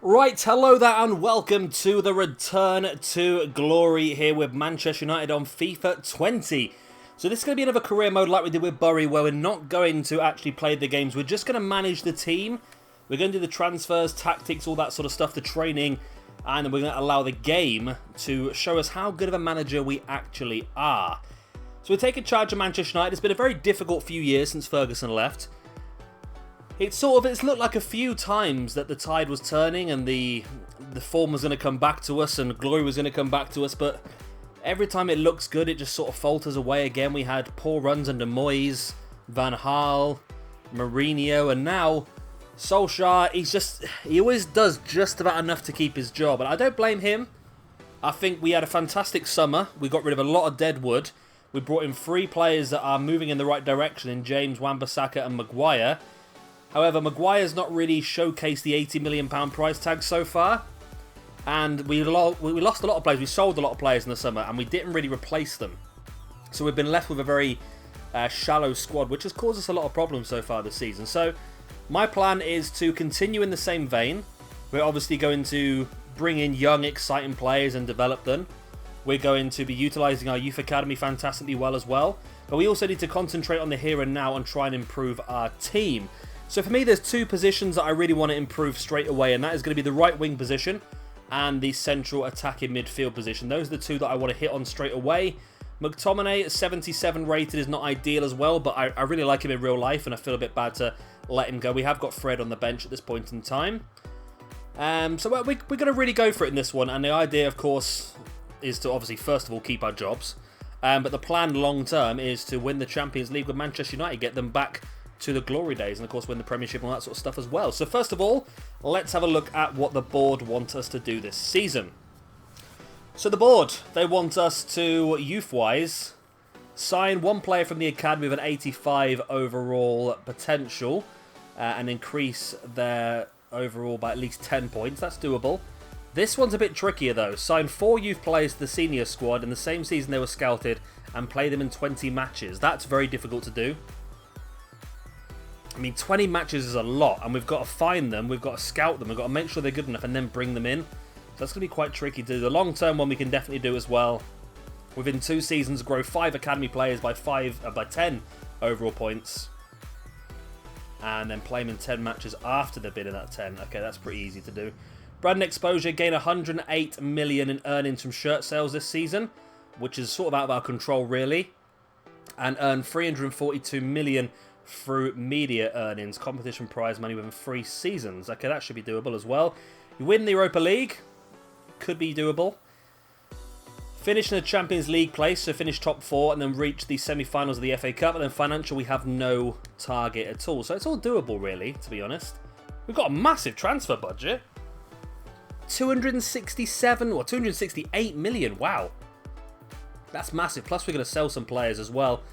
Right, hello there and welcome to the return to glory here with Manchester United on FIFA 20. So this is going to be another career mode like we did with Bury, where we're not going to actually play the games. We're just going to manage the team. We're going to do the transfers, tactics, all that sort of stuff, the training, and then we're going to allow the game to show us how good of a manager we actually are. So we're taking charge of Manchester United. It's been a very difficult few years since Ferguson left. It's looked like a few times that the tide was turning and the form was going to come back to us and glory was going to come back to us, but every time it looks good, it just sort of falters away again. We had poor runs under Moyes, Van Gaal, Mourinho, and now Solskar. He always does just about enough to keep his job, and I don't blame him. I think we had a fantastic summer. We got rid of a lot of deadwood. We brought in 3 players that are moving in the right direction in James, Wan-Bissaka and Maguire. However, Maguire's not really showcased the £80 million price tag so far. And we lost a lot of players. We sold a lot of players in the summer and we didn't really replace them. So we've been left with a very shallow squad, which has caused us a lot of problems so far this season. So my plan is to continue in the same vein. We're obviously going to bring in young, exciting players and develop them. We're going to be utilising our youth academy fantastically well as well. But we also need to concentrate on the here and now and try and improve our team. So for me, there's 2 positions that I really want to improve straight away, and that is going to be the right wing position and the central attacking midfield position. Those are the 2 that I want to hit on straight away. McTominay at 77 rated is not ideal as well, but I really like him in real life, and I feel a bit bad to let him go. We have got Fred on the bench at this point in time. So we're going to really go for it in this one, and the idea, of course, is to obviously, first of all, keep our jobs. But the plan long term is to win the Champions League with Manchester United, get them back to the glory days, and of course win the Premiership and all that sort of stuff as well. So first of all, let's have a look at what the board want us to do this season. So the board, they want us to, youth-wise, sign 1 player from the academy with an 85 overall potential and increase their overall by at least 10 points. That's doable. This one's a bit trickier though. Sign 4 youth players to the senior squad in the same season they were scouted and play them in 20 matches. That's very difficult to do. I mean, 20 matches is a lot, and we've got to find them, we've got to scout them, we've got to make sure they're good enough and then bring them in. So that's going to be quite tricky to do. The long-term one we can definitely do as well. Within 2 seasons, grow 5 academy players by 10 overall points. And then play them in 10 matches after they've been in that 10. Okay, that's pretty easy to do. Brand exposure, gain 108 million in earnings from shirt sales this season, which is sort of out of our control, really. And earn 342 million through media earnings, competition prize money within 3 seasons. Okay, that should be doable as well. You win the Europa League, could be doable. Finish in the Champions League place, so finish top 4 and then reach the semi-finals of the FA Cup. And then financial, we have no target at all. So it's all doable, really, to be honest. We've got a massive transfer budget. 268 million, wow. That's massive, plus we're going to sell some players as well.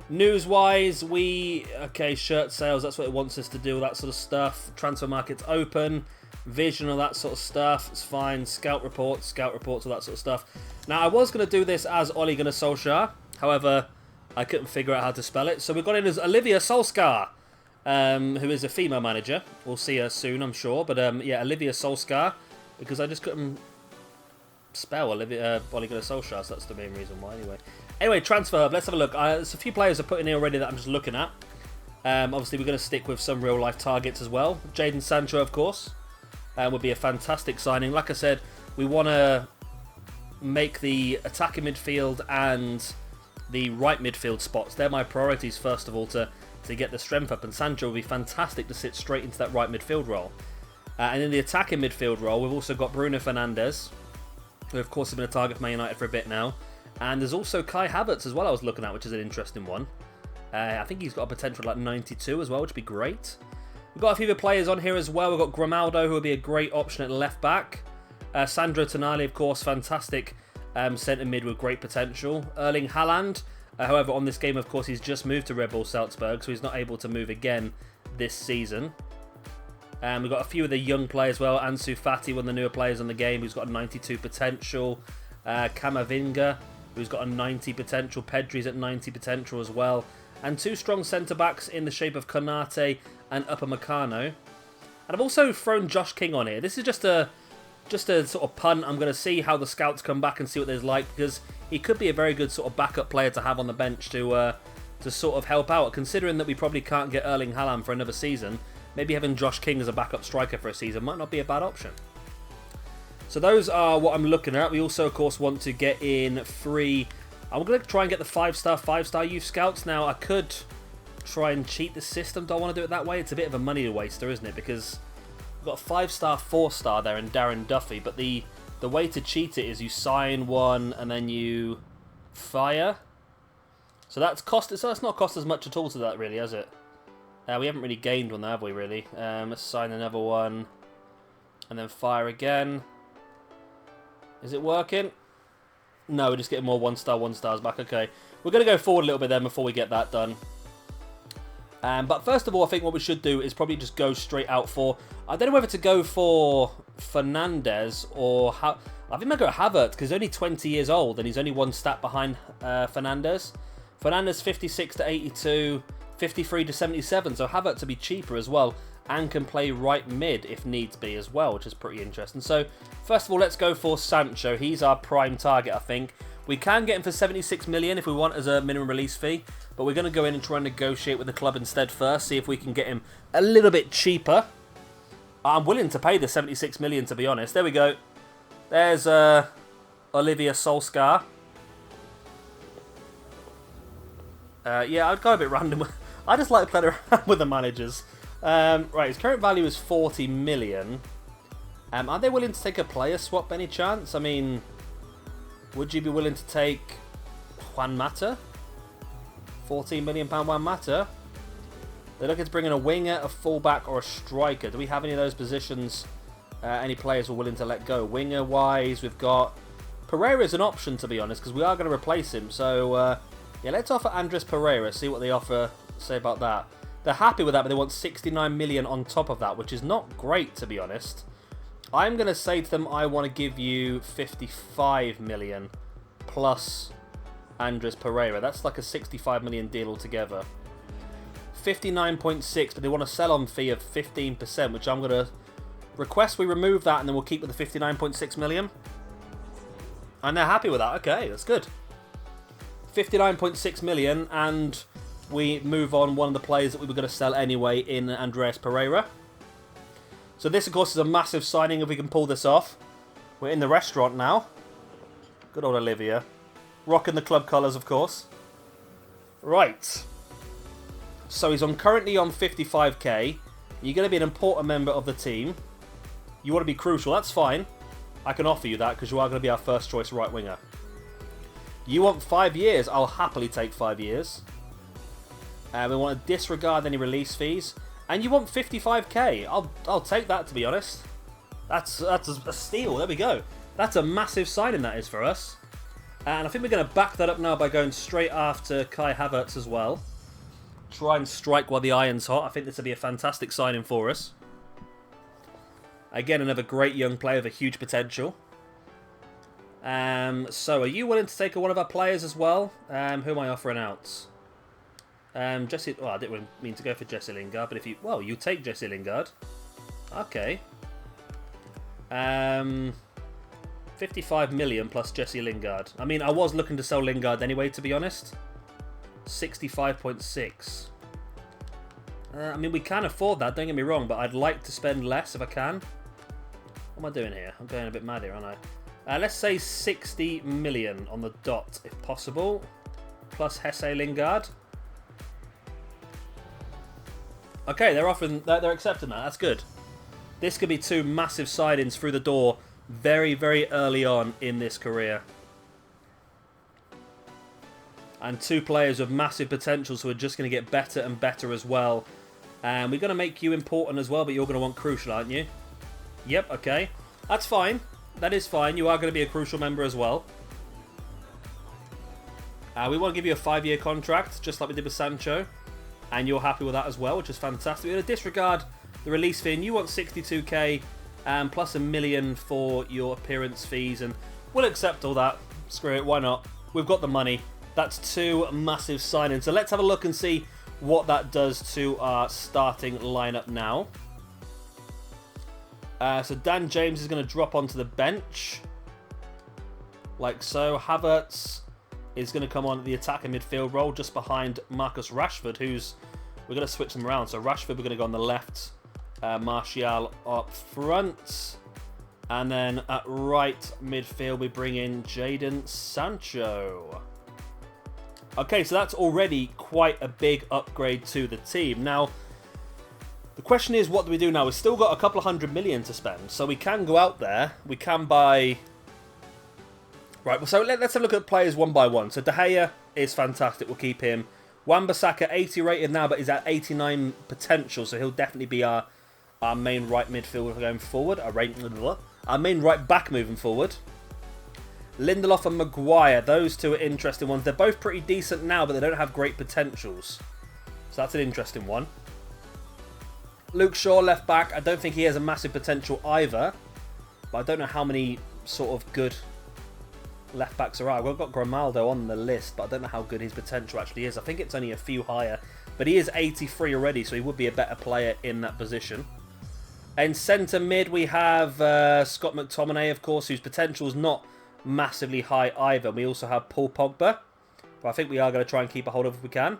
News-wise, shirt sales, that's what it wants us to do, that sort of stuff. Transfer market's open, vision, all that sort of stuff, it's fine. Scout reports, all that sort of stuff. Now, I was going to do this as Ole Gunnar Solskjaer, however, I couldn't figure out how to spell it. So we've got in as Olivia Solscar, who is a female manager. We'll see her soon, I'm sure. But yeah, Olivia Solscar, because I just couldn't spell Ole Gunnar Solskjaer, so that's the main reason why, anyway. Anyway, transfer hub, let's have a look. There's a few players I've put in here already that I'm just looking at. Obviously, we're going to stick with some real-life targets as well. Jadon Sancho, of course, would be a fantastic signing. Like I said, we want to make the attacking midfield and the right midfield spots. They're my priorities, first of all, to get the strength up. And Sancho would be fantastic to sit straight into that right midfield role. And in the attacking midfield role, we've also got Bruno Fernandes, who, of course, has been a target for Man United for a bit now. And there's also Kai Havertz as well I was looking at, which is an interesting one. I think he's got a potential like 92 as well, which would be great. We've got a few other players on here as well. We've got Grimaldo, who would be a great option at left back. Sandro Tonali, of course, fantastic centre mid with great potential. Erling Haaland, however, on this game, of course, he's just moved to Red Bull Salzburg, so he's not able to move again this season. We've got a few of the young players as well. Ansu Fati, one of the newer players on the game, who's got a 92 potential. Camavinga, who's got a 90 potential. Pedri's at 90 potential as well. And 2 strong centre-backs in the shape of Konate and Upamecano. And I've also thrown Josh King on here. This is just a sort of punt. I'm going to see how the scouts come back and see what there's like, because he could be a very good sort of backup player to have on the bench to sort of help out. Considering that we probably can't get Erling Haaland for another season, maybe having Josh King as a backup striker for a season might not be a bad option. So those are what I'm looking at. We also, of course, want to get in 3... I'm going to try and get the 5-star youth scouts. Now, I could try and cheat the system. Do I want to do it that way? It's a bit of a money waster, isn't it? Because we've got a 5-star, 4-star there in Darren Duffy. But the way to cheat it is you sign one and then you fire. So that's not cost as much at all to that, really, has it? We haven't really gained one, have we, really? Let's sign another one. And then fire again. Is it working? No, we're just getting more 1-stars back. Okay. We're going to go forward a little bit then before we get that done. But first of all, I think what we should do is probably just go straight out for... I don't know whether to go for Fernandez or... I think I'll go Havertz, because he's only 20 years old and he's only one stat behind Fernandez. Fernandez 56 to 82, 53 to 77, so Havertz to be cheaper as well, and can play right mid if needs be as well, which is pretty interesting. So, first of all, let's go for Sancho. He's our prime target, I think. We can get him for 76 million if we want as a minimum release fee, but we're going to go in and try and negotiate with the club instead first, see if we can get him a little bit cheaper. I'm willing to pay the 76 million, to be honest. There we go. There's Olivia Solscar. Yeah, I'd go a bit random. I just like playing around with the managers. Right, his current value is 40 million. Are they willing to take a player swap any chance? I mean, would you be willing to take Juan Mata? £14 million Juan Mata? They're looking to bring in a winger, a fullback, or a striker. Do we have any of those positions? Any players we're willing to let go? Winger-wise, we've got... Pereira's an option, to be honest, because we are going to replace him. So, yeah, let's offer Andres Pereira, see what they offer, say about that. They're happy with that, but they want 69 million on top of that, which is not great, to be honest. I'm going to say to them, I want to give you 55 million plus Andres Pereira. That's like a 65 million deal altogether. 59.6, but they want a sell-on fee of 15%, which I'm going to request we remove that, and then we'll keep with the 59.6 million. And they're happy with that. Okay, that's good. 59.6 million, and we move on one of the players that we were going to sell anyway in Andres Pereira. So this, of course, is a massive signing if we can pull this off. We're in the restaurant now. Good old Olivia. Rocking the club colours, of course. Right. So he's currently on 55k. You're going to be an important member of the team. You want to be crucial. That's fine. I can offer you that because you are going to be our first choice right winger. You want 5 years? I'll happily take 5 years. We want to disregard any release fees. And you want 55k. I'll take that, to be honest. That's a steal. There we go. That's a massive signing that is for us. And I think we're going to back that up now by going straight after Kai Havertz as well. Try and strike while the iron's hot. I think this will be a fantastic signing for us. Again, another great young player with a huge potential. So, are you willing to take one of our players as well? Who am I offering out? Jesse. Well, I didn't really mean to go for Jesse Lingard, but if you... Well, you take Jesse Lingard. Okay. 55 million plus Jesse Lingard. I mean, I was looking to sell Lingard anyway, to be honest. 65.6. I mean, we can afford that, don't get me wrong, but I'd like to spend less if I can. What am I doing here? I'm going a bit mad here, aren't I? Let's say 60 million on the dot, if possible. Plus Jesse Lingard. Okay, they're accepting that. That's good. This could be two massive signings through the door very, very early on in this career. And two players with massive potential who are just going to get better and better as well. And we're going to make you important as well, but you're going to want crucial, aren't you? Yep, okay. That's fine. That is fine. You are going to be a crucial member as well. We want to give you a 5-year contract, just like we did with Sancho. And you're happy with that as well, which is fantastic. We're going to disregard the release fee, and you want 62k plus $1 million for your appearance fees. And we'll accept all that. Screw it, why not? We've got the money. That's two massive signings. So let's have a look and see what that does to our starting lineup now. So Dan James is going to drop onto the bench. Like so. Havertz is going to come on at the attacking midfield role just behind Marcus Rashford, who's... We're going to switch them around. So Rashford, we're going to go on the left. Martial up front. And then at right midfield, we bring in Jadon Sancho. Okay, so that's already quite a big upgrade to the team. Now, the question is, what do we do now? We've still got a couple of 100 million to spend. So we can go out there. We can buy... Right, so let's have a look at players one by one. So De Gea is fantastic. We'll keep him. Wan-Bissaka, 80 rated now, but is at 89 potential. So he'll definitely be our main right midfielder going forward. Our main right back moving forward. Lindelof and Maguire. Those two are interesting ones. They're both pretty decent now, but they don't have great potentials. So that's an interesting one. Luke Shaw, left back. I don't think he has a massive potential either. But I don't know how many sort of good left backs there are. We've got Grimaldo on the list, but I don't know how good his potential actually is. I think it's only a few higher. But he is 83 already, so he would be a better player in that position. In centre mid, we have Scott McTominay, of course, whose potential is not massively high either. We also have Paul Pogba, but I think we are going to try and keep a hold of if we can.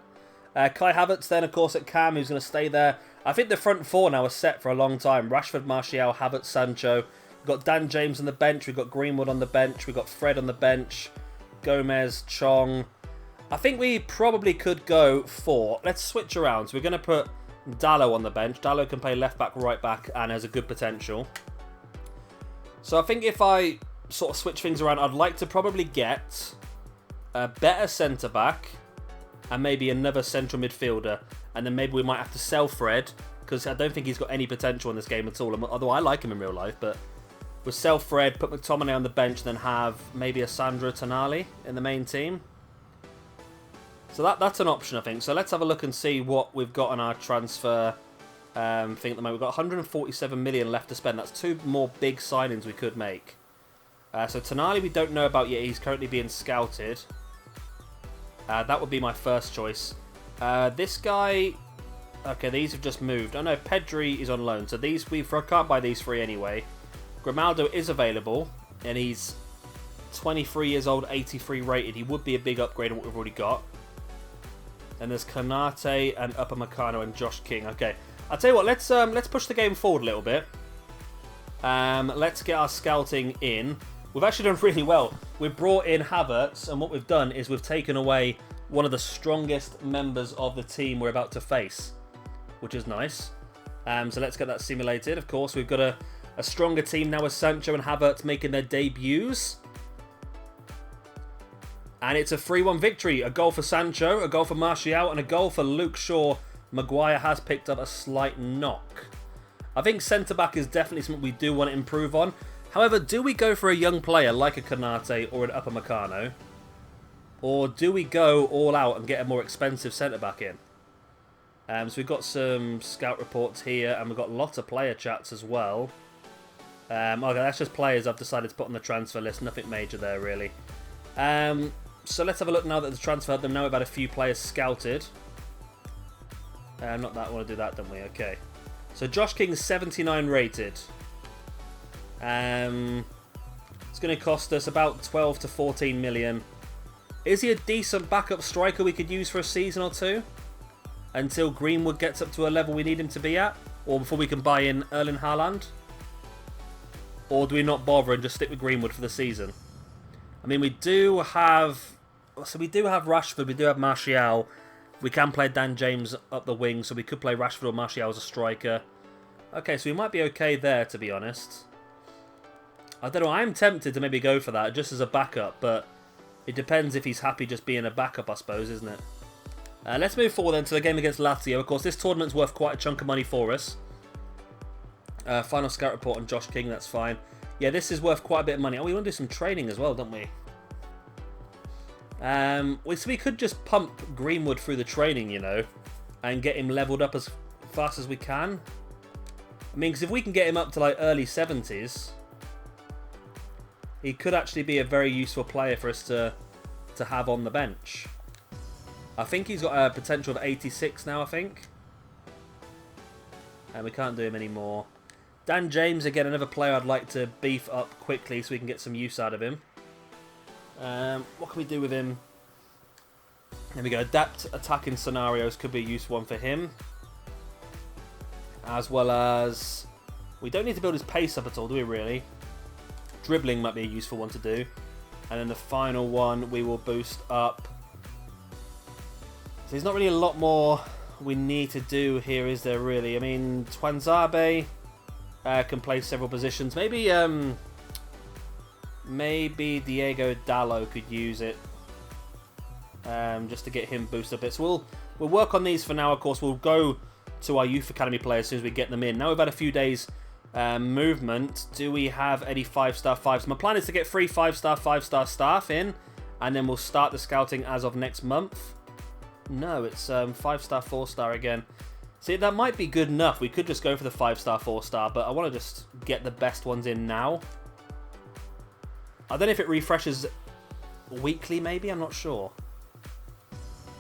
Kai Havertz then, of course, at Cam, who's going to stay there. I think the front four now are set for a long time. Rashford, Martial, Havertz, Sancho. We've got Dan James on the bench. We've got Greenwood on the bench. We've got Fred on the bench. Gomez, Chong. I think we probably could go for... Let's switch around. So we're going to put Dallo on the bench. Dallo can play left back, right back, and has a good potential. So I think if I sort of switch things around, I'd like to probably get a better centre back and maybe another central midfielder, and then maybe we might have to sell Fred because I don't think he's got any potential in this game at all, although I like him in real life. But we'll sell Fred, put McTominay on the bench, then have maybe a Sandro Tonali in the main team. So that's an option, I think. So let's have a look and see what we've got on our transfer thing at the moment. We've got 147 million left to spend. That's two more big signings we could make. So Tonali we don't know about yet. He's currently being scouted. That would be my first choice. This guy... Okay, these have just moved. Oh no, Pedri is on loan. So these we can't buy these three anyway. Grimaldo is available. And he's 23 years old, 83 rated. He would be a big upgrade on what we've already got. And there's Kanate and Upamecano and Josh King. Okay, I'll tell you what. Let's push the game forward a little bit. Let's get our scouting in. We've actually done really well. We've brought in Havertz, and what we've done is we've taken away one of the strongest members of the team we're about to face, which is nice. So let's get that simulated. Of course, we've got a stronger team now with Sancho and Havertz making their debuts. And it's a 3-1 victory. A goal for Sancho, a goal for Martial, and a goal for Luke Shaw. Maguire has picked up a slight knock. I think centre-back is definitely something we do want to improve on. However, do we go for a young player like a Kanate or an Upamecano? Or do we go all out and get a more expensive centre-back in? So we've got some scout reports here, and we've got lots of player chats as well. Okay, that's just players I've decided to put on the transfer list. Nothing major there, really. So let's have a look now that the transfer them. Now we've had a few players scouted. Not that. I want to do that, don't we? Okay. So Josh King's 79 rated. It's going to cost us about 12 to 14 million. Is he a decent backup striker we could use for a season or two? Until Greenwood gets up to a level we need him to be at? Or before we can buy in Erling Haaland? Or do we not bother and just stick with Greenwood for the season? I mean, we do have... So we do have Rashford, we do have Martial. We can play Dan James up the wing, so we could play Rashford or Martial as a striker. Okay, so we might be okay there, to be honest. I don't know, I'm tempted to maybe go for that, just as a backup, but it depends if he's happy just being a backup, I suppose, isn't it? Let's move forward then to the game against Lazio. Of course, this tournament's worth quite a chunk of money for us. Final scout report on Josh King, that's fine. Yeah, this is worth quite a bit of money. Oh, we want to do some training as well, don't we? So we could just pump Greenwood through the training, you know, and get him leveled up as fast as we can. I mean, because if we can get him up to like early 70s, he could actually be a very useful player for us to have on the bench. I think he's got a potential of 86 now, I think. And we can't do him anymore. Dan James, again, another player I'd like to beef up quickly so we can get some use out of him. What can we do with him? There we go. Adapt attacking scenarios could be a useful one for him. As well as... We don't need to build his pace up at all, do we really? Dribbling might be a useful one to do. And then the final one we will boost up. So there's not really a lot more we need to do here, is there really? I mean, Twanzabe can play several positions. Maybe maybe Diego Dallo could use it. Just to get him boosted a bit. So we'll work on these for now, of course. We'll go to our Youth Academy players as soon as we get them in. Now we've had a few days movement. Do we have any 5-star 5s? My plan is to get 3 5-star 5-star staff in, and then we'll start the scouting as of next month. No, it's 5-star 4-star again. See, that might be good enough. We could just go for the 5-star 4-star, but I want to just get the best ones in now. I don't know if it refreshes weekly, maybe? I'm not sure.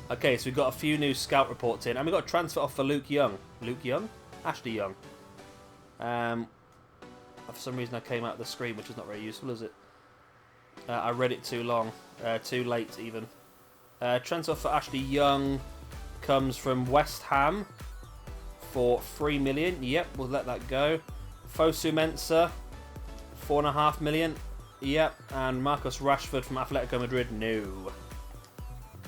Okay, so we've got a few new scout reports in, and we've got a transfer off for Luke Young. Luke Young? Ashley Young. For some reason I came out of the screen, which is not very useful, is it? I read it too long. Too late, even. Transfer for Ashley Young comes from West Ham for 3 million. Yep, we'll let that go. Fosu Mensah, 4.5 million. Yep, and Marcus Rashford from Atletico Madrid, no.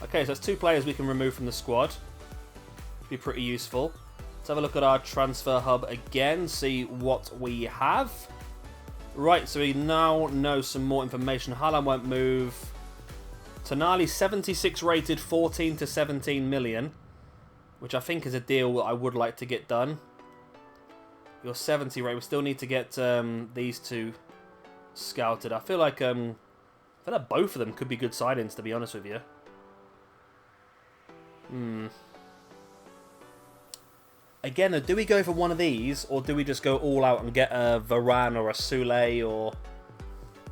Okay, so that's 2 players we can remove from the squad. Should be pretty useful. Let's have a look at our transfer hub again, see what we have. Right, so we now know some more information. Haaland won't move. Tonali, 76 rated, 14 to 17 million. Which I think is a deal that I would like to get done. Your 70 rate, we still need to get these 2 scouted. I feel like both of them could be good signings, to be honest with you. Again, do we go for one of these, or do we just go all out and get a Varane or a Soulé or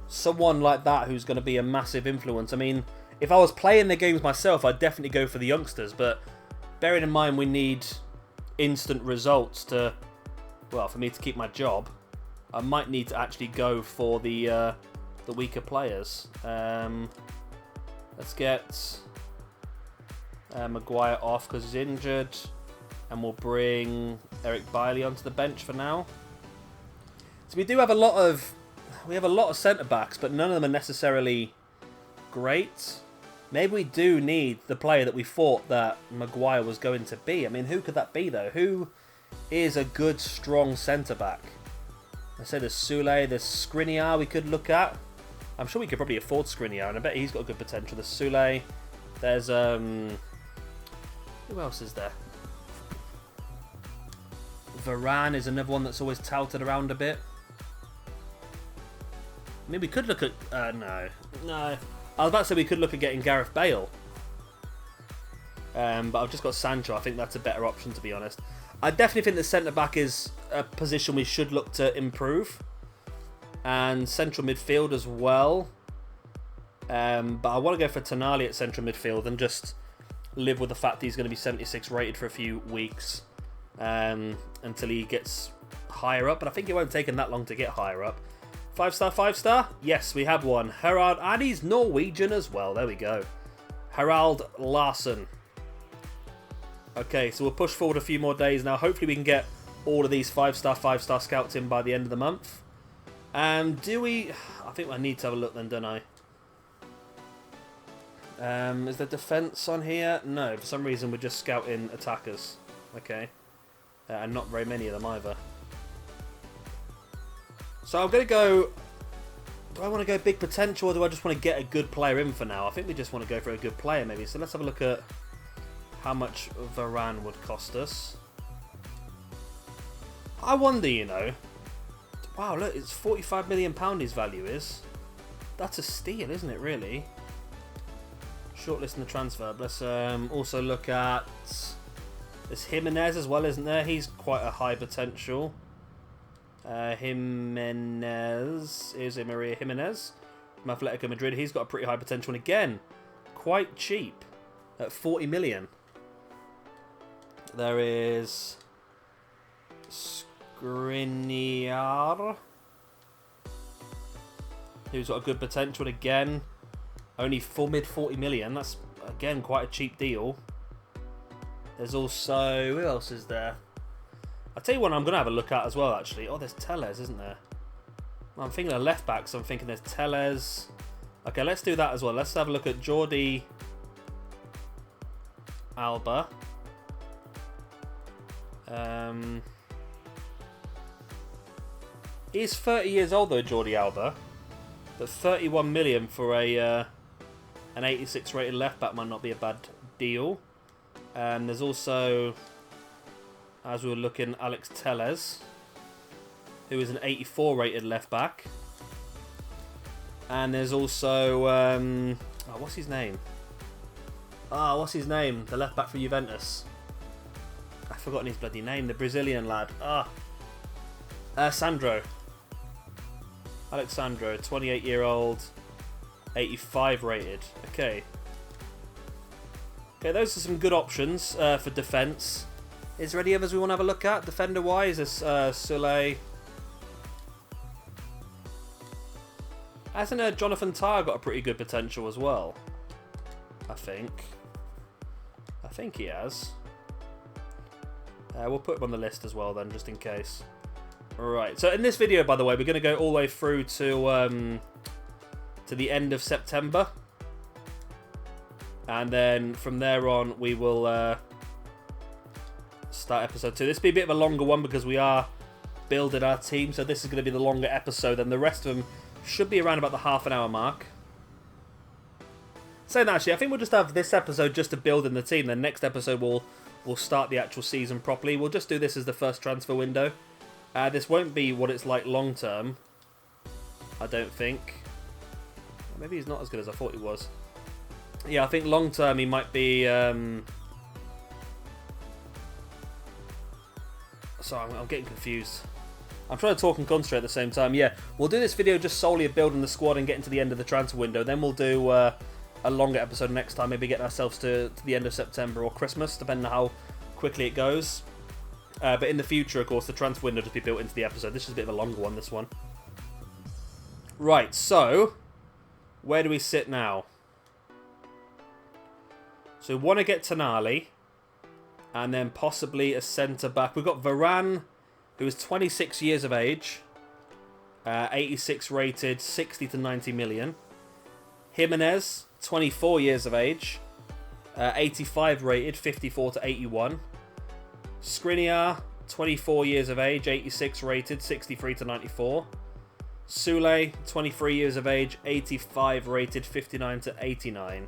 someone like that who's going to be a massive influence? I mean, if I was playing the games myself, I'd definitely go for the youngsters, but bearing in mind we need instant results to, well, for me to keep my job, I might need to actually go for the weaker players. Let's get Maguire off because he's injured, and we'll bring Eric Bailly onto the bench for now. So we do have a lot of centre backs, but none of them are necessarily great. Maybe we do need the player that we thought that Maguire was going to be. I mean, who could that be though? Who is a good, strong centre back? I said there's Soulé, there's Skriniar we could look at. I'm sure we could probably afford Skriniar, and I bet he's got good potential. There's Soulé. There's who else is there? Varane is another one that's always touted around a bit. I mean, we could look at... no. I was about to say we could look at getting Gareth Bale. But I've just got Sancho. I think that's a better option, to be honest. I definitely think the centre-back is a position we should look to improve. And central midfield as well. But I want to go for Tonali at central midfield and just live with the fact that he's going to be 76 rated for a few weeks until he gets higher up. But I think it won't take him that long to get higher up. 5-star, 5-star? Yes, we have one. Harald, and he's Norwegian as well. There we go. Harald Larsen. Okay, so we'll push forward a few more days now. Hopefully we can get all of these 5-star, 5-star scouts in by the end of the month. Do we... I think I need to have a look then, don't I? Is there defence on here? No, for some reason we're just scouting attackers. Okay. And not very many of them either. So I'm going to go... Do I want to go big potential, or do I just want to get a good player in for now? I think we just want to go for a good player maybe. So let's have a look at how much Varane would cost us. I wonder, you know... Wow, look, it's £45 million his value is. That's a steal, isn't it, really? Shortlisting the transfer. Let's also look at... There's Jimenez as well, isn't there? He's quite a high potential. Jimenez. Is it Maria Jimenez? From Atletico Madrid. He's got a pretty high potential. And again, quite cheap. At 40 million. There is... Griniar, who's got a good potential again. Only mid 40 million. That's, again, quite a cheap deal. There's also... Who else is there? I'll tell you one I'm going to have a look at as well, actually. Oh, there's Tellez, isn't there? Well, I'm thinking of left back, so I'm thinking there's Tellez. Okay, let's do that as well. Let's have a look at Jordi Alba. He's 30 years old, though, Jordi Alba. But 31 million for a an 86 rated left back might not be a bad deal. There's also, as we were looking, Alex Tellez, who is an 84 rated left back. And there's also, oh, what's his name? What's his name? The left back for Juventus. I've forgotten his bloody name. The Brazilian lad. Sandro. Alexandro, 28-year-old, 85 rated. Okay. Okay, those are some good options for defence. Is there any others we want to have a look at? Defender-wise, there's Sule. Hasn't Jonathan Tyre got a pretty good potential as well? I think he has. We'll put him on the list as well then, just in case. Right, so in this video, by the way, we're going to go all the way through to the end of September. And then from there on, we will start episode 2. This will be a bit of a longer one because we are building our team. So this is going to be the longer episode, and the rest of them should be around about the half-an-hour mark. So actually, I think we'll just have this episode just to build in the team. Then next episode, we'll start the actual season properly. We'll just do this as the first transfer window. This won't be what it's like long term, I don't think. Maybe he's not as good as I thought he was. Yeah, I think long term he might be... Sorry, I'm getting confused. I'm trying to talk and concentrate at the same time. Yeah, we'll do this video just solely of building the squad and getting to the end of the transfer window. Then we'll do a longer episode next time, maybe getting ourselves to the end of September or Christmas, depending on how quickly it goes. But in the future, of course, the transfer window will just be built into the episode. This is a bit of a longer one, this one. Right, so, where do we sit now? So we want to get Tonali, and then possibly a centre-back. We've got Varane, who is 26 years of age, 86 rated, 60 to 90 million. Jimenez, 24 years of age, 85 rated, 54 to 81. Skriniar, 24 years of age, 86 rated, 63 to 94. Sule, 23 years of age, 85 rated, 59 to 89.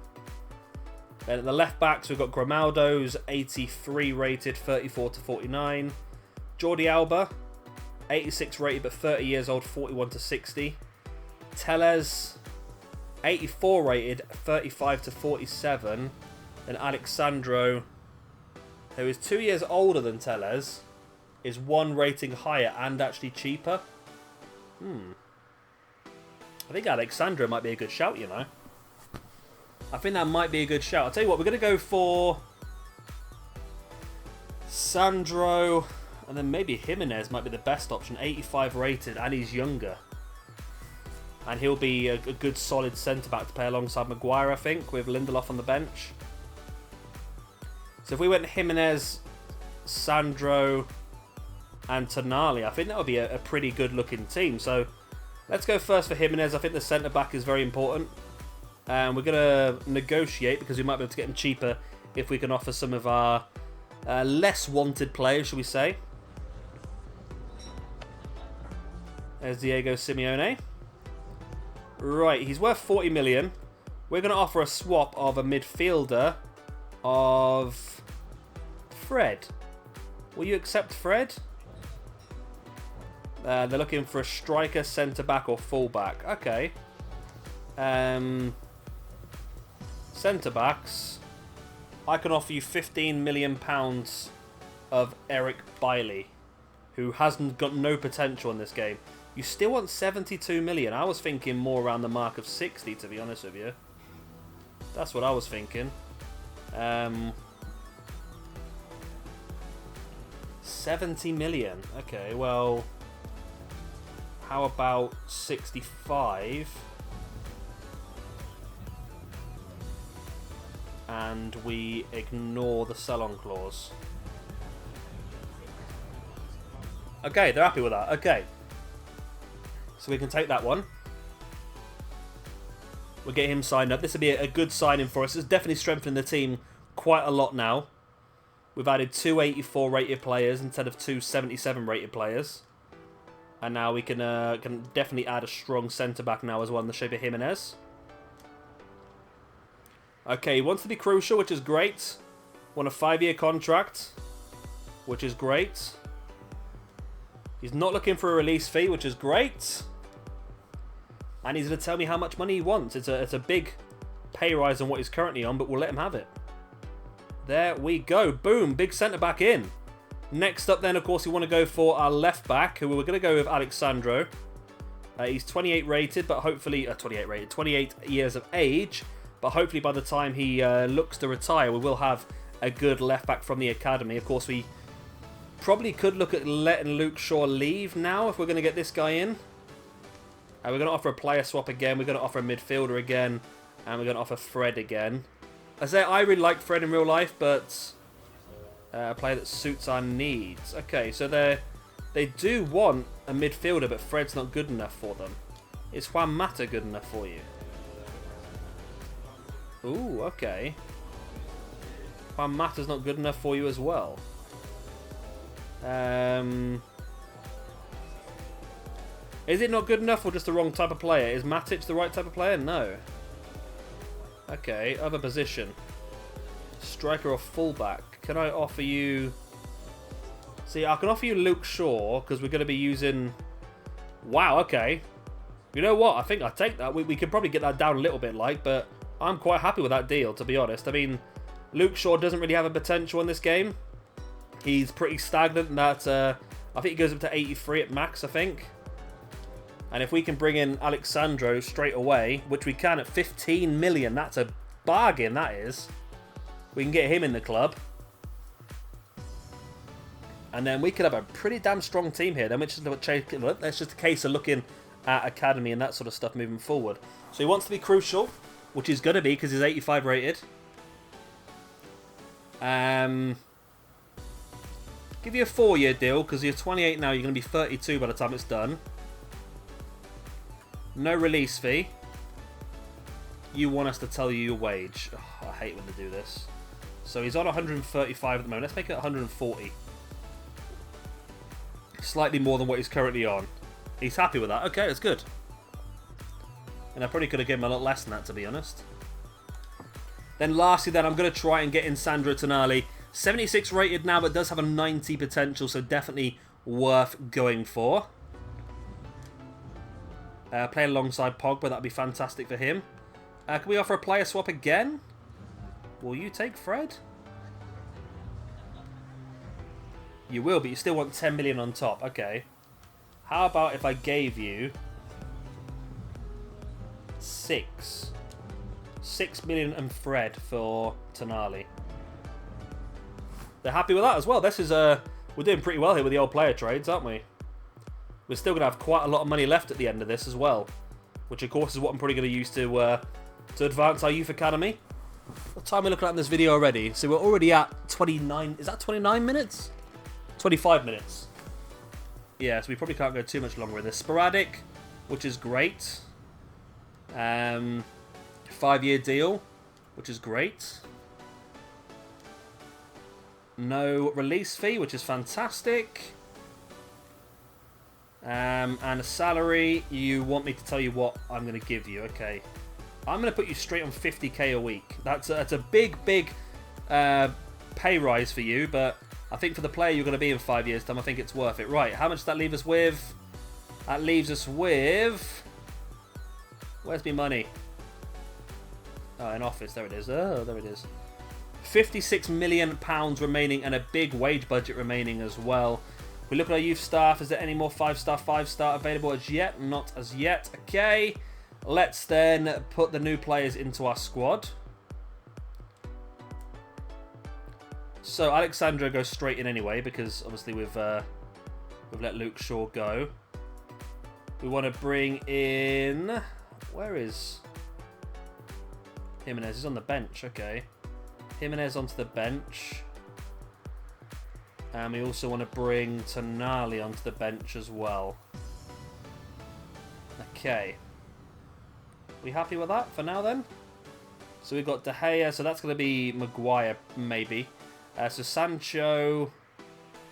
Then at the left backs, we've got Grimaldo's 83 rated, 34 to 49. Jordi Alba, 86 rated but 30 years old, 41 to 60. Tellez, 84 rated, 35 to 47. And Alexandro, who is 2 years older than Tellez, is 1 rating higher and actually cheaper. I think Alexandro might be a good shout, you know. I think that might be a good shout. I'll tell you what, we're going to go for Sandro, and then maybe Jimenez might be the best option. 85 rated, and he's younger. And he'll be a good solid centre-back to play alongside Maguire, I think, with Lindelof on the bench. So if we went Jimenez, Sandro, and Tonali, I think that would be a pretty good-looking team. So let's go first for Jimenez. I think the centre-back is very important. And we're going to negotiate because we might be able to get him cheaper if we can offer some of our less wanted players, shall we say. There's Diego Simeone. Right, he's worth 40 million. We're going to offer a swap of a midfielder of Fred. Will you accept Fred? They're looking for a striker, centre-back or full-back. Okay. Centre-backs. I can offer you £15 million of Eric Bailly, who hasn't got no potential in this game. You still want 72 million. I was thinking more around the mark of 60, to be honest with you. That's what I was 70 million. Okay, well, how about 65? And we ignore the sell-on clause. Okay, they're happy with that. Okay. So we can take that one. We'll get him signed up. This will be a good signing for us. It's definitely strengthening the team quite a lot now. We've added 2 84 rated players instead of 2 77 rated players. And now we can definitely add a strong centre-back now as well in the shape of Jimenez. Okay, he wants to be crucial, which is great. Want a 5-year contract, which is great. He's not looking for a release fee, which is great. And he's going to tell me how much money he wants. It's a big pay rise on what he's currently on, but we'll let him have it. There we go. Boom. Big centre-back in. Next up then, of course, we want to go for our left-back, who we're going to go with Alexandro. He's 28 rated, but hopefully... 28 rated. 28 years of age. But hopefully by the time he looks to retire, we will have a good left-back from the academy. Of course, we probably could look at letting Luke Shaw leave now if we're going to get this guy in. We're going to offer a player swap again. We're going to offer a midfielder again. And we're going to offer Fred again. I really like Fred in real life, but a player that suits our needs. Okay, so they do want a midfielder, but Fred's not good enough for them. Is Juan Mata good enough for you? Ooh, okay. Juan Mata's not good enough for you as well. Is it not good enough or just the wrong type of player? Is Matic the right type of player? No. Okay, other position. Striker or fullback. Can I offer you... See, I can offer you Luke Shaw because we're going to be using... Wow, okay. You know what? I think I'll take that. We could probably get that down a little bit, but I'm quite happy with that deal, to be honest. I mean, Luke Shaw doesn't really have a potential in this game. He's pretty stagnant in that... I think he goes up to 83 at max, I think. And if we can bring in Alexandro straight away, which we can at 15 million, that's a bargain, that is. We can get him in the club. And then we could have a pretty damn strong team here. Then that's just a case of looking at academy and that sort of stuff moving forward. So he wants to be crucial, which he's going to be because he's 85 rated. Give you a 4-year deal because you're 28 now. You're going to be 32 by the time it's done. No release fee. You want us to tell you your wage. Oh, I hate when they do this. So he's on 135 at the moment. Let's make it 140. Slightly more than what he's currently on. He's happy with that. Okay, that's good. And I probably could have given him a lot less than that, to be honest. Then lastly, then I'm going to try and get in Sandro Tonali. 76 rated now, but does have a 90 potential, so definitely worth going for. Play alongside Pogba, that'd be fantastic for him. Can we offer a player swap again? Will you take Fred? You will, but you still want 10 million on top. Okay. How about if I gave you 6 million and Fred for Tonali? They're happy with that as well. This is we're doing pretty well here with the old player trades, aren't we? We're still going to have quite a lot of money left at the end of this as well. Which, of course, is what I'm probably going to use to advance our youth academy. What time are we looking at in this video already? So we're already at 29... Is that 29 minutes? 25 minutes. Yeah, so we probably can't go too much longer with this. Sporadic, which is great. 5-year deal, which is great. No release fee, which is fantastic. And a salary, you want me to tell you what I'm going to give you. Okay. I'm going to put you straight on 50k a week. That's a big pay rise for you, but I think for the player you're going to be in 5 years' time, I think it's worth it. Right, how much does that leave us with? That leaves us with... Where's my money? Oh, in office. There it is. Oh, there it is. £56 million remaining and a big wage budget remaining as well. We look at our youth staff. Is there any more 5-star available as yet? Not as yet. Okay. Let's then put the new players into our squad. So Alexandra goes straight in anyway because obviously we've let Luke Shaw go. We want to bring in... Where is Jimenez? He's on the bench. Okay. Jimenez onto the bench. And we also want to bring Tonali onto the bench as well. Okay. We happy with that for now then? So we've got De Gea, so that's going to be Maguire maybe. So Sancho...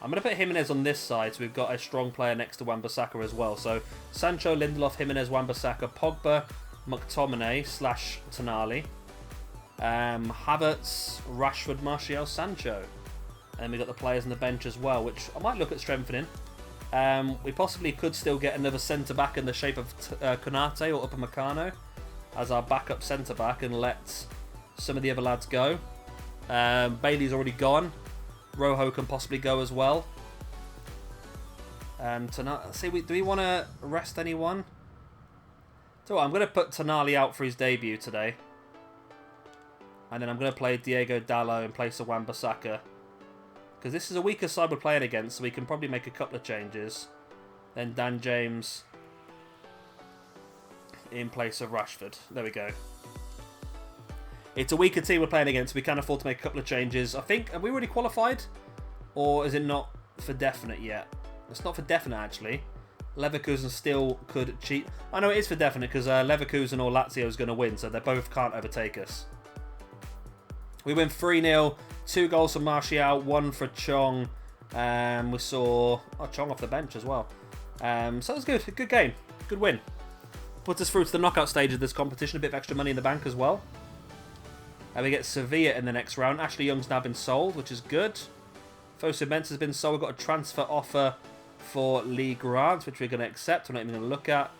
I'm going to put Jimenez on this side, so we've got a strong player next to Wan-Bissaka as well. So Sancho, Lindelof, Jimenez, Wan-Bissaka, Pogba, McTominay / Tonali. Havertz, Rashford, Martial, Sancho. And we've got the players on the bench as well, which I might look at strengthening. We possibly could still get another centre-back in the shape of Konate or Upamecano as our backup centre-back and let some of the other lads go. Bailey's already gone. Rojo can possibly go as well. Do we want to rest anyone? So I'm going to put Tonali out for his debut today. And then I'm going to play Diego Dallo in place of Wan-Bissaka. Because this is a weaker side we're playing against, so we can probably make a couple of changes. Then Dan James in place of Rashford. There we go. It's a weaker team we're playing against. We can afford to make a couple of changes. I think, have we already qualified? Or is it not for definite yet? It's not for definite, actually. Leverkusen still could cheat. I know it is for definite, because Leverkusen or Lazio is going to win, so they both can't overtake us. We win 3-0. 2 goals for Martial, 1 for Chong. We saw Chong off the bench as well. So that was good. A good game. Good win. Puts us through to the knockout stage of this competition. A bit of extra money in the bank as well. And we get Sevilla in the next round. Ashley Young's now been sold, which is good. Fosu Mensah has been sold. We've got a transfer offer for Lee Grant, which we're going to accept. We're not even going to look at.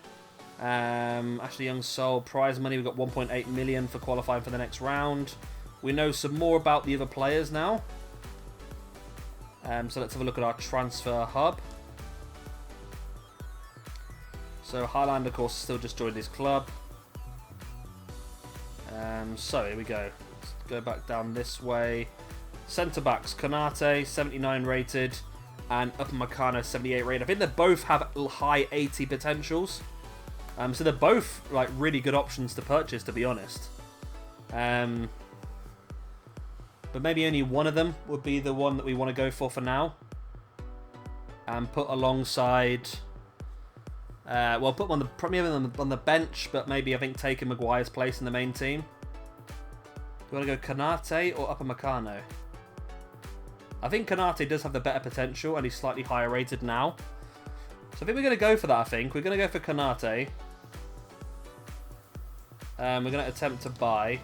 Ashley Young sold. Prize money, we've got 1.8 million for qualifying for the next round. We know some more about the other players now. So let's have a look at our transfer hub. So Haaland, of course, still just joined his club. So here we go. Let's go back down this way. Centre-backs, Konate, 79 rated, and Upamecano, 78 rated. I think they both have high 80 potentials. So they're both like really good options to purchase, to be honest. But maybe only one of them would be the one that we want to go for now. And put alongside... well, put them on the bench, but maybe I think taking Maguire's place in the main team. Do you want to go Konate or Upamecano? I think Konate does have the better potential, and he's slightly higher rated now. So I think we're going to go for that, I think. We're going to go for Konate. We're going to attempt to buy.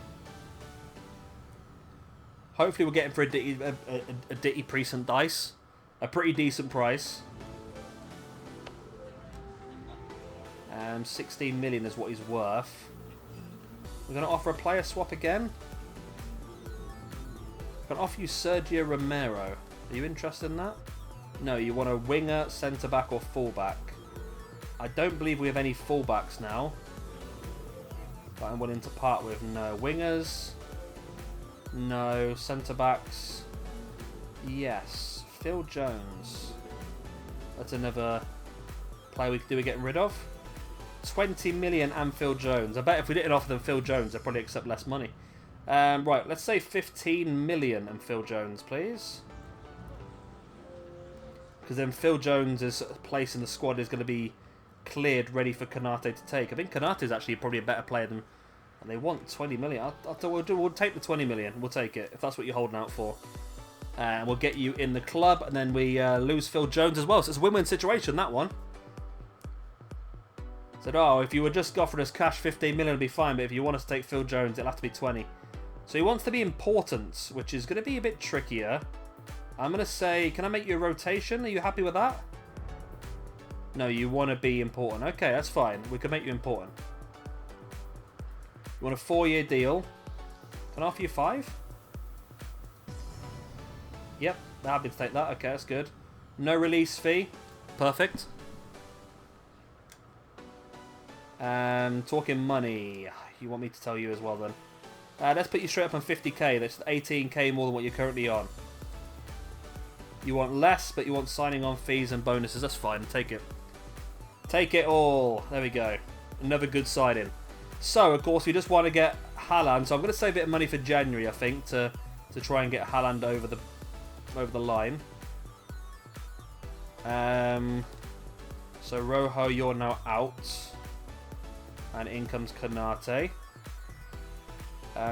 Hopefully we'll get him for a Ditty Precinct dice. A pretty decent price. 16 million is what he's worth. We're going to offer a player swap again. I'm going to offer you Sergio Romero. Are you interested in that? No, you want a winger, centre-back or full-back. I don't believe we have any full-backs now. But I'm willing to part with. No wingers. No centre-backs. Yes. Phil Jones. That's another player we could do with getting rid of. 20 million and Phil Jones. I bet if we didn't offer them Phil Jones, they'd probably accept less money. Right, let's say 15 million and Phil Jones, please. Because then Phil Jones' place in the squad is going to be cleared, ready for Konate to take. I think Konate is actually probably a better player than... And they want 20 million. We'll take the 20 million. We'll take it, if that's what you're holding out for. And we'll get you in the club, and then we lose Phil Jones as well. So it's a win-win situation, that one. Said, oh, if you were just offering us cash, 15 million would be fine, but if you want us to take Phil Jones, it'll have to be 20. So he wants to be important, which is going to be a bit trickier. I'm going to say, can I make you a rotation? Are you happy with that? No, you want to be important. Okay, that's fine. We can make you important. You want a 4-year deal? Can I offer you 5? Yep, happy to take that. Okay, that's good. No release fee. Perfect. Talking money. You want me to tell you as well then. Let's put you straight up on 50k. That's 18k more than what you're currently on. You want less, but you want signing on fees and bonuses. That's fine. Take it. Take it all. There we go. Another good signing. So, of course, we just want to get Haaland. So I'm going to save a bit of money for January, I think, to try and get Haaland over the line. So Rojo, you're now out. And in comes Konate.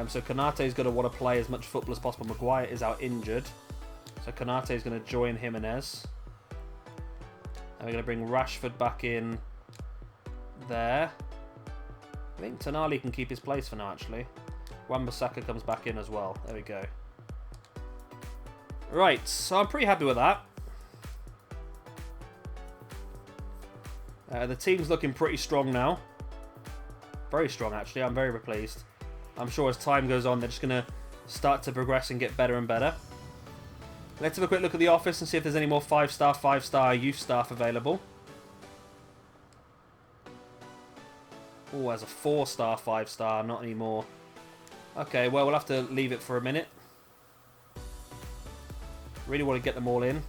So Konate is going to want to play as much football as possible. Maguire is out injured. So Konate is going to join Jimenez. And we're going to bring Rashford back in there. I think Tonali can keep his place for now, actually. Wan-Bissaka comes back in as well. There we go. Right, so I'm pretty happy with that. The team's looking pretty strong now. Very strong, actually. I'm very pleased. I'm sure as time goes on, they're just going to start to progress and get better and better. Let's have a quick look at the office and see if there's any more 5-star youth staff available. Oh, there's a 4-star, 5-star, not anymore. Okay, well, we'll have to leave it for a minute. Really want to get them all in.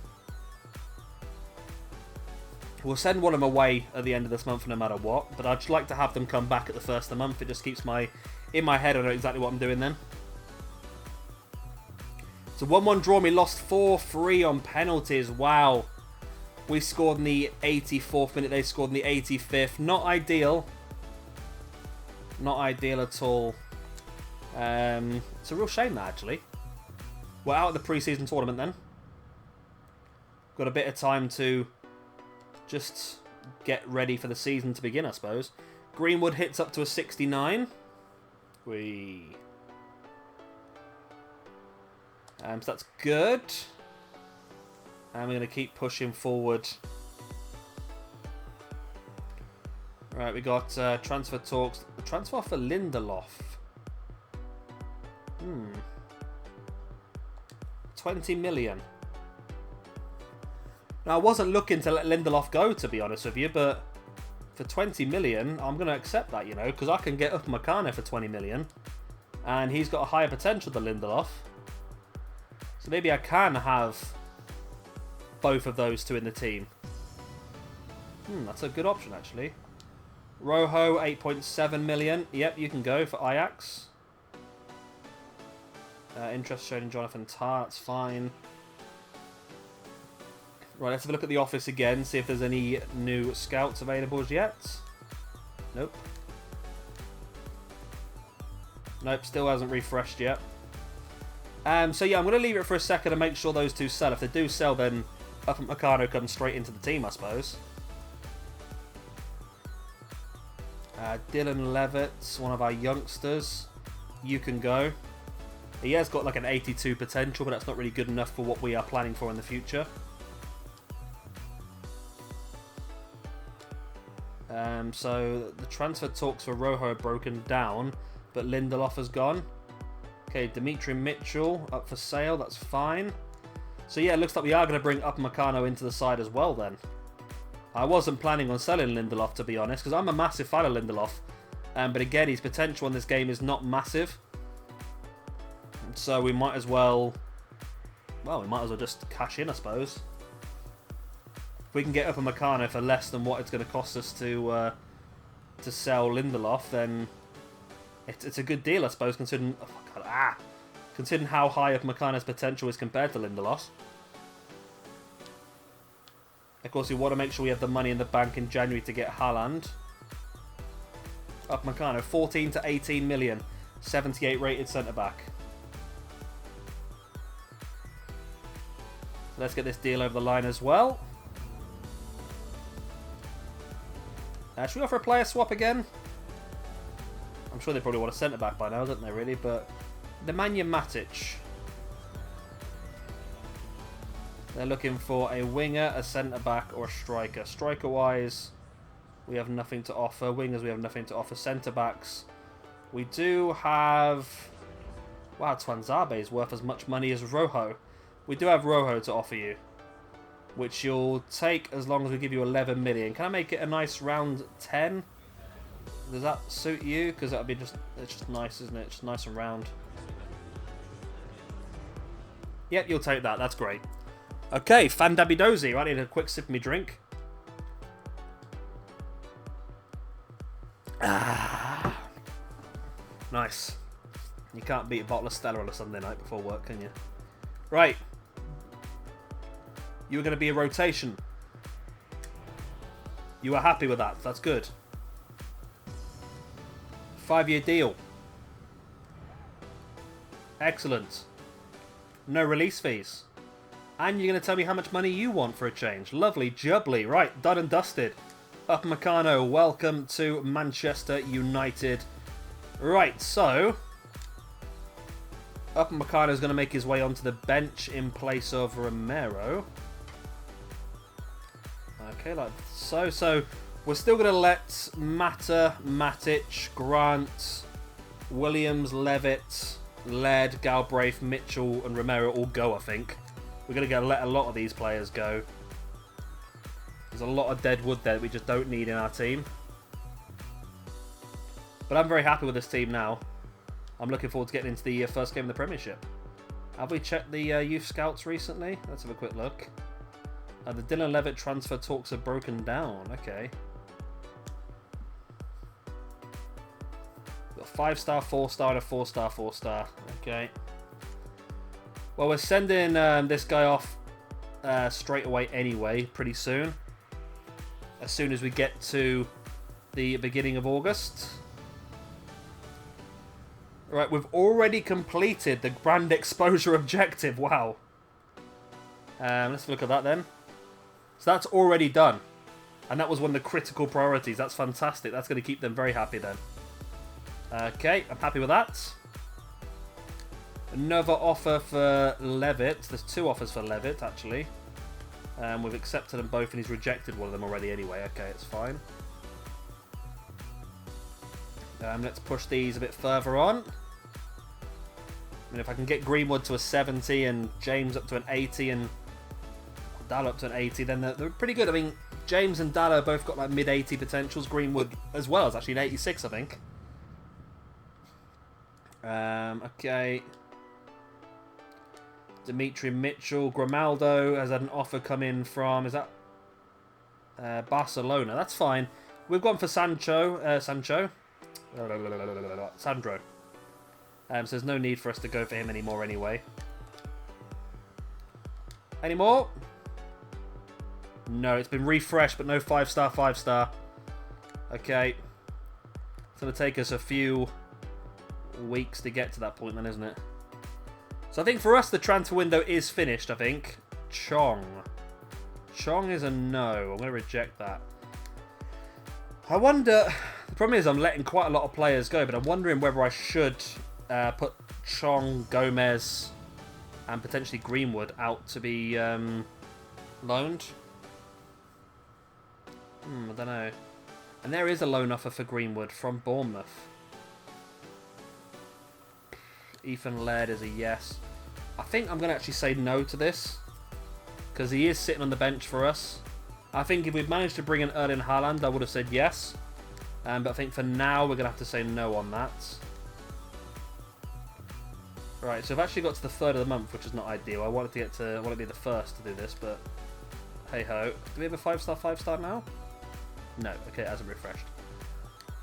We'll send one of them away at the end of this month no matter what, but I'd just like to have them come back at the first of the month. It just keeps in my head, I know exactly what I'm doing then. So 1-1 draw, we lost 4-3 on penalties. Wow. We scored in the 84th minute, they scored in the 85th. Not ideal. Not ideal at all. It's a real shame that, actually. We're out of the pre-season tournament then. Got a bit of time to just get ready for the season to begin, I suppose. Greenwood hits up to a 69. So that's good. And we're going to keep pushing forward. Right, we got transfer talks. The transfer for Lindelof. 20 million. Now, I wasn't looking to let Lindelof go, to be honest with you, but for 20 million, I'm going to accept that, you know, because I can get Upamecano for 20 million, and he's got a higher potential than Lindelof. So maybe I can have both of those two in the team. That's a good option, actually. Rojo, 8.7 million. Yep, you can go for Ajax. Interest shown in Jonathan Tah, that's fine. Right, let's have a look at the office again, see if there's any new scouts available as yet. Nope. Nope, still hasn't refreshed yet. So yeah, I'm going to leave it for a second and make sure those two sell. If they do sell, then Upamecano comes straight into the team, I suppose. Dylan Levitt, one of our youngsters. You can go. He has got like an 82 potential, but that's not really good enough for what we are planning for in the future. So the transfer talks for Rojo are broken down, but Lindelof has gone. Okay, Dimitri Mitchell up for sale, that's fine. So yeah, it looks like we are going to bring Upamecano into the side as well then. I wasn't planning on selling Lindelof, to be honest, because I'm a massive fan of Lindelof. But again, his potential in this game is not massive. So we might as well... Well, we might as well just cash in, I suppose. If we can get Upamecano for less than what it's going to cost us to sell Lindelof, then it's a good deal, I suppose, considering... Oh my God, considering how high Upamecano's potential is compared to Lindelof. Of course, we want to make sure we have the money in the bank in January to get Haaland. Upamecano, 14 to 18 million. 78 rated centre-back. Let's get this deal over the line as well. Should we offer a player swap again? I'm sure they probably want a centre-back by now, don't they, really? But Nemanja Matic. They're looking for a winger, a centre-back, or a striker. Striker-wise, we have nothing to offer. Wingers, we have nothing to offer. Centre-backs, we do have... Wow, Twanzebe is worth as much money as Rojo. We do have Rojo to offer you, which you'll take as long as we give you 11 million. Can I make it a nice round 10? Does that suit you? Because that'd be just... It's just nice, isn't it? It's just nice and round. Yep, you'll take that. That's great. Okay, Fandabidozi. I need a quick sip of me drink. Ah. Nice. You can't beat a bottle of Stella on a Sunday night before work, can you? Right. You were going to be a rotation. You were happy with that. That's good. 5-year deal. Excellent. No release fees. And you're going to tell me how much money you want for a change. Lovely, jubbly. Right, done and dusted. Upamecano, welcome to Manchester United. Right, so Upamecano is going to make his way onto the bench in place of Romero. Okay, like so. So we're still going to let Mata, Matic, Grant, Williams, Levitt, Led, Galbraith, Mitchell, and Romero all go, I think. We're going to let a lot of these players go. There's a lot of deadwood there that we just don't need in our team. But I'm very happy with this team now. I'm looking forward to getting into the first game of the Premiership. Have we checked the youth scouts recently? Let's have a quick look. The Dylan Levitt transfer talks have broken down. Okay. Got 5-star, 4-star, and a 4-star, 4-star. Okay. Well, we're sending this guy off straight away anyway, pretty soon. As soon as we get to the beginning of August. Right, we've already completed the brand exposure objective. Wow. Let's look at that then. So that's already done. And that was one of the critical priorities. That's fantastic. That's going to keep them very happy then. Okay, I'm happy with that. Another offer for Levitt. There's 2 offers for Levitt, actually. We've accepted them both, and he's rejected one of them already anyway. Okay, it's fine. Let's push these a bit further on. I mean, if I can get Greenwood to a 70 and James up to an 80 and Dalla up to an 80, then they're pretty good. I mean, James and Dalla both got like mid-80 potentials. Greenwood as well is actually an 86, I think. Okay. Dimitri Mitchell. Grimaldo has had an offer come in from, is that Barcelona? That's fine. We've gone for Sandro. So there's no need for us to go for him anymore anyway. Any more? No, it's been refreshed, but no 5-star, 5-star. Okay. It's going to take us a few weeks to get to that point then, isn't it? So I think for us, the transfer window is finished, I think. Chong. Chong is a no. I'm going to reject that. I wonder... The problem is I'm letting quite a lot of players go, but I'm wondering whether I should put Chong, Gomez, and potentially Greenwood out to be loaned. I don't know. And there is a loan offer for Greenwood from Bournemouth. Ethan Laird is a yes. I think I'm going to actually say no to this, because he is sitting on the bench for us. I think if we'd managed to bring in Erling Haaland, I would have said yes. But I think for now, we're going to have to say no on that. Right, so I've actually got to the 3rd of the month, which is not ideal. I wanted to be the first to do this, but hey ho. Do we have a 5-star, 5-star now? No, okay, it hasn't refreshed.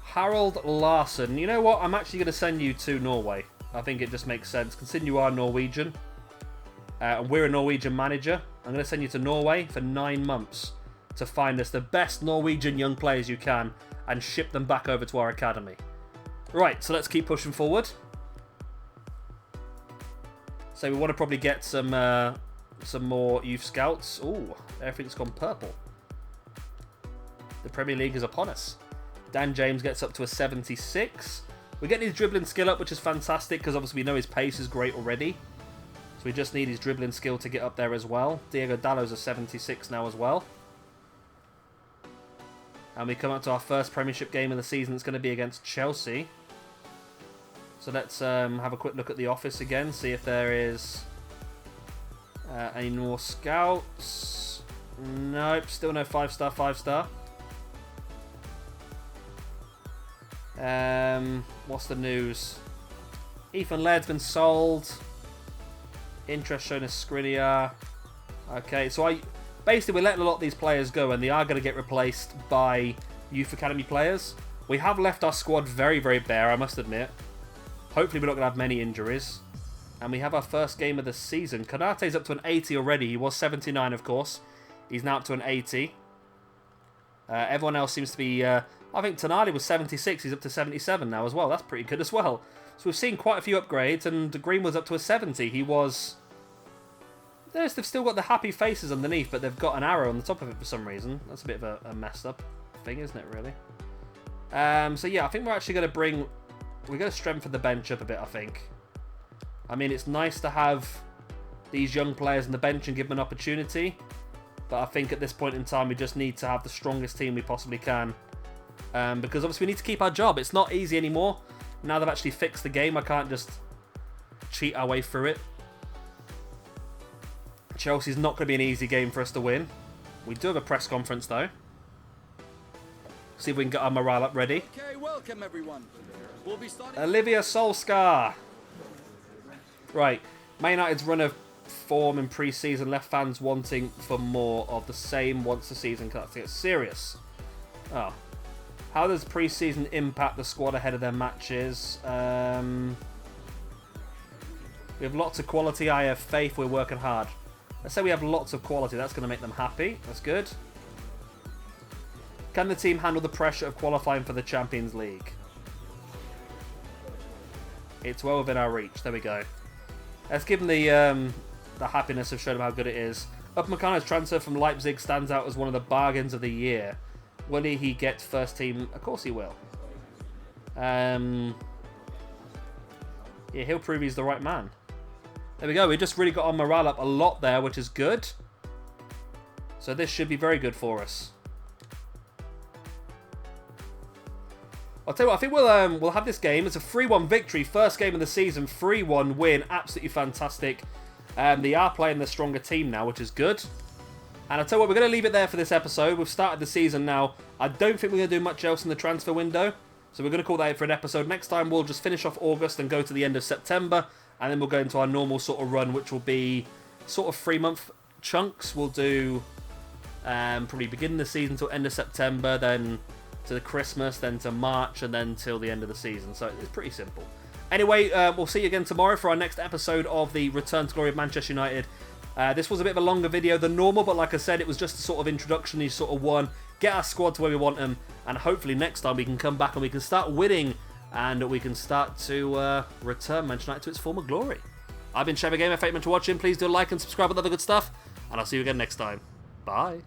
Harold Larson. You know what? I'm actually going to send you to Norway. I think it just makes sense. Considering you are Norwegian, and we're a Norwegian manager, I'm going to send you to Norway for 9 months to find us the best Norwegian young players you can and ship them back over to our academy. Right, so let's keep pushing forward. So we want to probably get some more youth scouts. Ooh, everything's gone purple. The Premier League is upon us. Dan James gets up to a 76. We're getting his dribbling skill up, which is fantastic, because obviously we know his pace is great already. So we just need his dribbling skill to get up there as well. Diego Dallo's a 76 now as well. And we come up to our first Premiership game of the season. It's going to be against Chelsea. So let's have a quick look at the office again, see if there is any more scouts. Nope, still no 5-star, 5-star. What's the news? Ethan Laird's been sold. Interest shown as Skriniar. Okay, so basically we're letting a lot of these players go, and they are going to get replaced by Youth Academy players. We have left our squad very, very bare, I must admit. Hopefully we're not going to have many injuries. And we have our first game of the season. Konate's up to an 80 already. He was 79, of course. He's now up to an 80. Everyone else seems to be... I think Tonali was 76. He's up to 77 now as well. That's pretty good as well. So we've seen quite a few upgrades. And Greenwood's up to a 70. He was... They've still got the happy faces underneath, but they've got an arrow on the top of it for some reason. That's a bit of a messed up thing, isn't it, really? So yeah, I think we're actually going to bring... We're going to strengthen the bench up a bit, I think. I mean, it's nice to have these young players on the bench and give them an opportunity. But I think at this point in time, we just need to have the strongest team we possibly can. Because obviously we need to keep our job. It's not easy anymore. Now they've actually fixed the game, I can't just cheat our way through it. Chelsea's not going to be an easy game for us to win. We do have a press conference, though. See if we can get our morale up ready. Okay, welcome everyone. We'll be starting... Olivia Solscar. Right, Man United's run of form in pre-season left fans wanting for more of the same once the season starts to get serious. Oh. How does pre-season impact the squad ahead of their matches? We have lots of quality. I have faith. We're working hard. Let's say we have lots of quality. That's going to make them happy. That's good. Can the team handle the pressure of qualifying for the Champions League? It's well within our reach. There we go. Let's give him the happiness of showing him how good it is. Upamecano's transfer from Leipzig stands out as one of the bargains of the year. Will he get first team? Of course he will. Yeah, he'll prove he's the right man. There we go. We just really got our morale up a lot there, which is good. So this should be very good for us. I'll tell you what, I think we'll have this game. It's a 3-1 victory. First game of the season. 3-1 win. Absolutely fantastic. They are playing the stronger team now, which is good. And I'll tell you what, we're going to leave it there for this episode. We've started the season now. I don't think we're going to do much else in the transfer window. So we're going to call that for an episode. Next time, we'll just finish off August and go to the end of September. And then we'll go into our normal sort of run, which will be sort of 3-month chunks. We'll do probably beginning of the season till end of September, then to Christmas, then to March, and then till the end of the season. So it's pretty simple. Anyway, we'll see you again tomorrow for our next episode of the Return to Glory of Manchester United. This was a bit of a longer video than normal, but like I said, it was just a sort of introduction. You sort of one, get our squad to where we want them, and hopefully next time we can come back and we can start winning, and we can start to return Manchester United to its former glory. I've been Trevor Gamer. Thank you for watching. Please do like and subscribe with other good stuff, and I'll see you again next time. Bye.